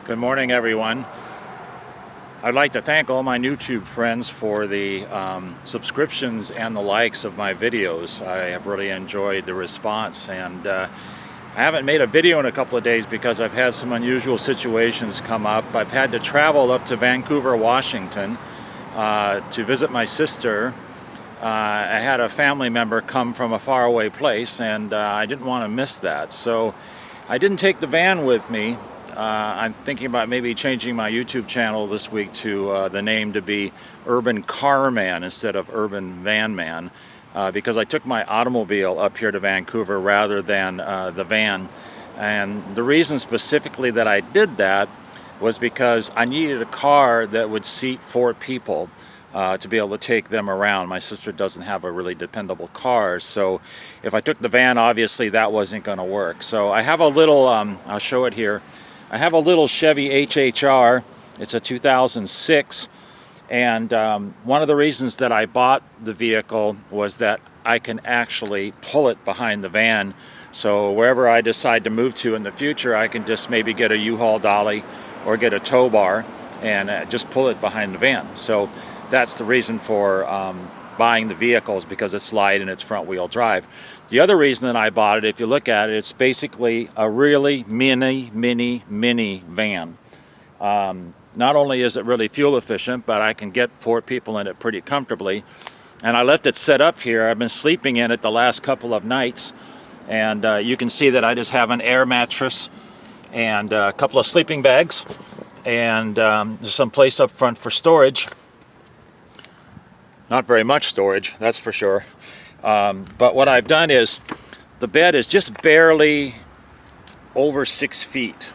Good morning, everyone. I'd like to thank all my YouTube friends for the subscriptions and the likes of my videos. I have really enjoyed the response, and I haven't made a video in a couple of days because I've had some unusual situations come up. I've had to travel up to Vancouver, Washington to visit my sister. I had a family member come from a faraway place, and I didn't want to miss that. So I didn't take the van with me. I'm thinking about maybe changing my YouTube channel this week to the name to be Urban Car Man instead of Urban Van Man, because I took my automobile up here to Vancouver rather than the van. And the reason specifically that I did that was because I needed a car that would seat 4 people to be able to take them around. My sister doesn't have a really dependable car, so if I took the van, obviously that wasn't going to work. So I have a little, I'll show it here. I have a little Chevy HHR. It's a 2006, and one of the reasons that I bought the vehicle was that I can actually pull it behind the van. So wherever I decide to move to in the future, I can just maybe get a U-Haul dolly or get a tow bar and just pull it behind the van. So that's the reason for buying the vehicles, because it's light and it's front-wheel drive. The other reason that I bought it, if you look at it, it's basically a really mini van. Not only is it really fuel efficient, but I can get 4 people in it pretty comfortably. And I left it set up here. I've been sleeping in it the last couple of nights, and you can see that I just have an air mattress and a couple of sleeping bags, and there's some place up front for storage. Not very much storage, that's for sure. But what I've done is, the bed is just barely over 6 feet.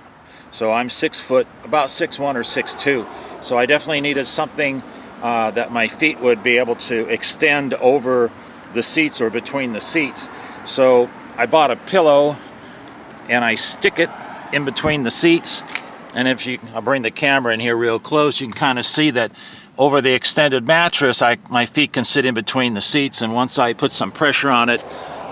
So I'm 6 foot, about 6'1" or 6'2". So I definitely needed something that my feet would be able to extend over the seats or between the seats. So I bought a pillow and I stick it in between the seats. And if you, I'll bring the camera in here real close, you can kind of see that over the extended mattress, my feet can sit in between the seats, and once I put some pressure on it,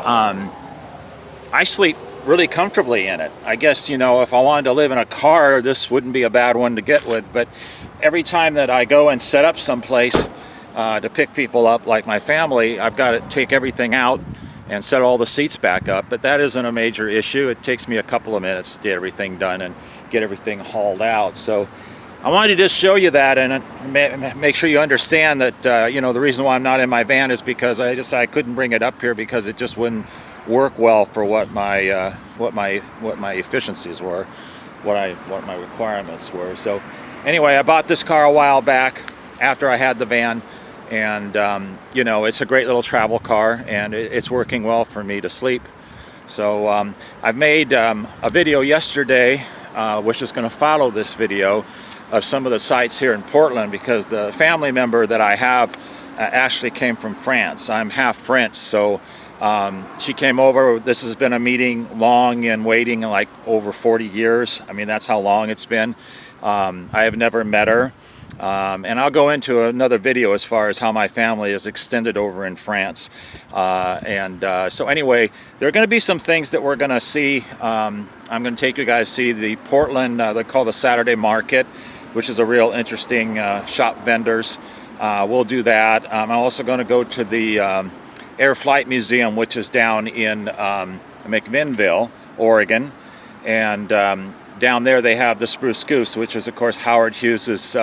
I sleep really comfortably in it. I guess, you know, if I wanted to live in a car, this wouldn't be a bad one to get with, but every time that I go and set up someplace to pick people up, like my family, I've got to take everything out and set all the seats back up, but that isn't a major issue. It takes me a couple of minutes to get everything done and get everything hauled out. So I wanted to just show you that and make sure you understand that you know, the reason why I'm not in my van is because I couldn't bring it up here because it just wouldn't work well for what my efficiencies were, what my requirements were. So anyway, I bought this car a while back after I had the van, and you know, it's a great little travel car, and it's working well for me to sleep. So I've made a video yesterday, which is going to follow this video, of some of the sites here in Portland, because the family member that I have actually came from France. I'm half French, so she came over. This has been a meeting long and waiting like over 40 years. I mean, that's how long it's been. I have never met her. And I'll go into another video as far as how my family is extended over in France. So anyway, there are going to be some things that we're going to see. I'm going to take you guys to see the Portland, they call the Saturday Market, which is a real interesting shop vendors. We'll do that. I'm also going to go to the Air Flight Museum, which is down in McMinnville, Oregon. And down there they have the Spruce Goose, which is of course Howard Hughes's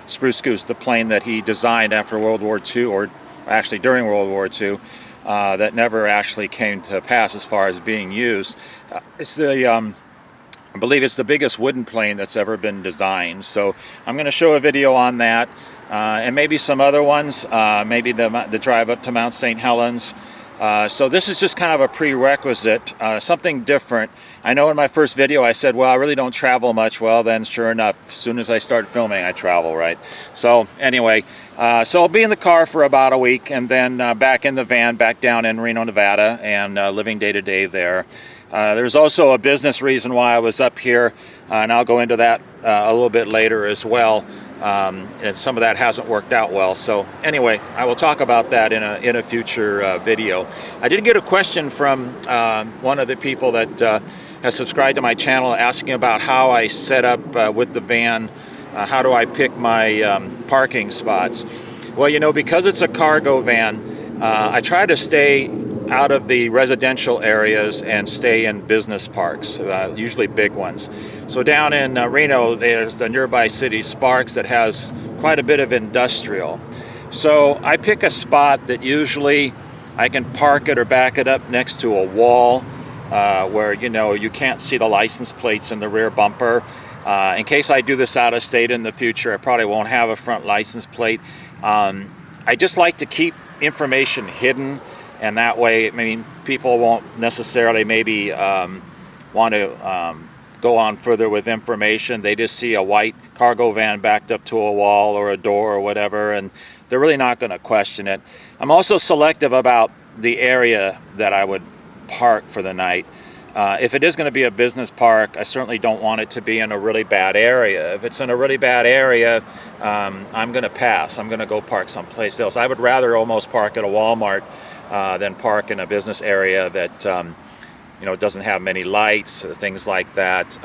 Spruce Goose, the plane that he designed after World War II, or actually during World War II, that never actually came to pass as far as being used. It's the I believe it's the biggest wooden plane that's ever been designed. So I'm going to show a video on that, and maybe some other ones, maybe the drive up to Mount St. Helens. So this is just kind of a prerequisite, something different. I know in my first video I said, well, I really don't travel much. Well, then sure enough, as soon as I start filming, I travel, right? So anyway, so I'll be in the car for about a week, and then back in the van, back down in Reno, Nevada, and living day to day there. There's also a business reason why I was up here, and I'll go into that a little bit later as well. And some of that hasn't worked out well. So anyway, I will talk about that in a future video. I did get a question from one of the people that has subscribed to my channel asking about how I set up with the van. How do I pick my parking spots? Well, you know, because it's a cargo van, I try to stay out of the residential areas and stay in business parks, usually big ones. So down in Reno, there's the nearby city Sparks that has quite a bit of industrial. So I pick a spot that usually I can park it or back it up next to a wall where, you know, you can't see the license plates in the rear bumper. In case I do this out of state in the future, I probably won't have a front license plate. I just like to keep information hidden, and that way, I mean, people won't necessarily maybe want to go on further with information. They just see a white cargo van backed up to a wall or a door or whatever, and they're really not going to question it. I'm also selective about the area that I would park for the night. If it is going to be a business park, I certainly don't want it to be in a really bad area. If it's in a really bad area, I'm going to pass. I'm going to go park someplace else. I would rather almost park at a Walmart than park in a business area that you know, doesn't have many lights, things like that.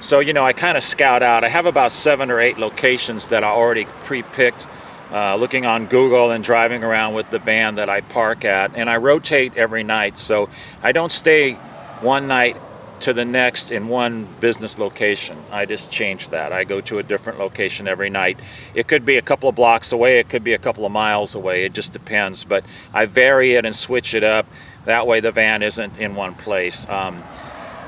So, you know, I kind of scout out. I have about 7 or 8 locations that I already pre-picked, looking on Google and driving around with the van that I park at, and I rotate every night. So I don't stay one night to the next in one business location. I just change that. I go to a different location every night. It could be a couple of blocks away, it could be a couple of miles away, it just depends, but I vary it and switch it up. That way the van isn't in one place.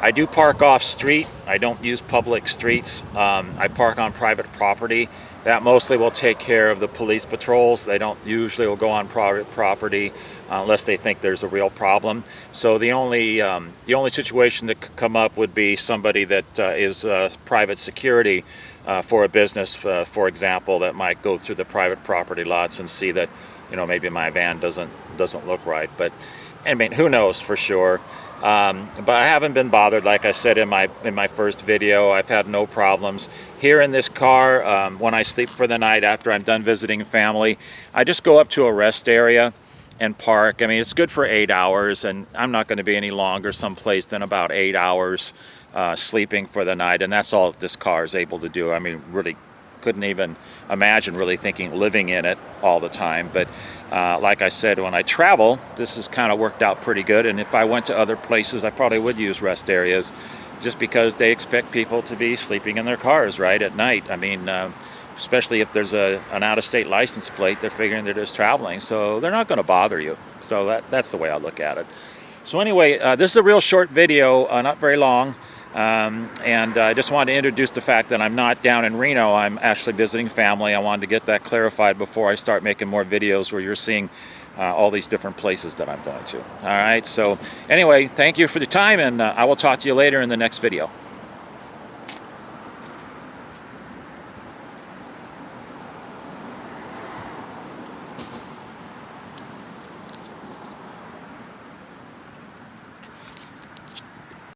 I do park off street. I don't use public streets. I park on private property. That mostly will take care of the police patrols. They don't usually will go on private property unless they think there's a real problem. So the only situation that could come up would be somebody that is private security for a business, for example, that might go through the private property lots and see that, you know, maybe my van doesn't look right. But I mean, who knows for sure. But I haven't been bothered. Like I said in my first video, I've had no problems here in this car. When I sleep for the night after I'm done visiting family, I just go up to a rest area and park. I mean, it's good for 8 hours, and I'm not going to be any longer someplace than about 8 hours sleeping for the night, and that's all this car is able to do. I mean, really couldn't even imagine really thinking living in it all the time. But like I said, when I travel, this has kind of worked out pretty good. And if I went to other places, I probably would use rest areas, just because they expect people to be sleeping in their cars, right, at night. I mean, especially if there's an out-of-state license plate, they're figuring they're just traveling, so they're not going to bother you. So that's the way I look at it. So anyway, this is a real short video, not very long. And I just wanted to introduce the fact that I'm not down in Reno. I'm actually visiting family. I wanted to get that clarified before I start making more videos where you're seeing all these different places that I'm going to. All right, so anyway, thank you for the time, and I will talk to you later in the next video.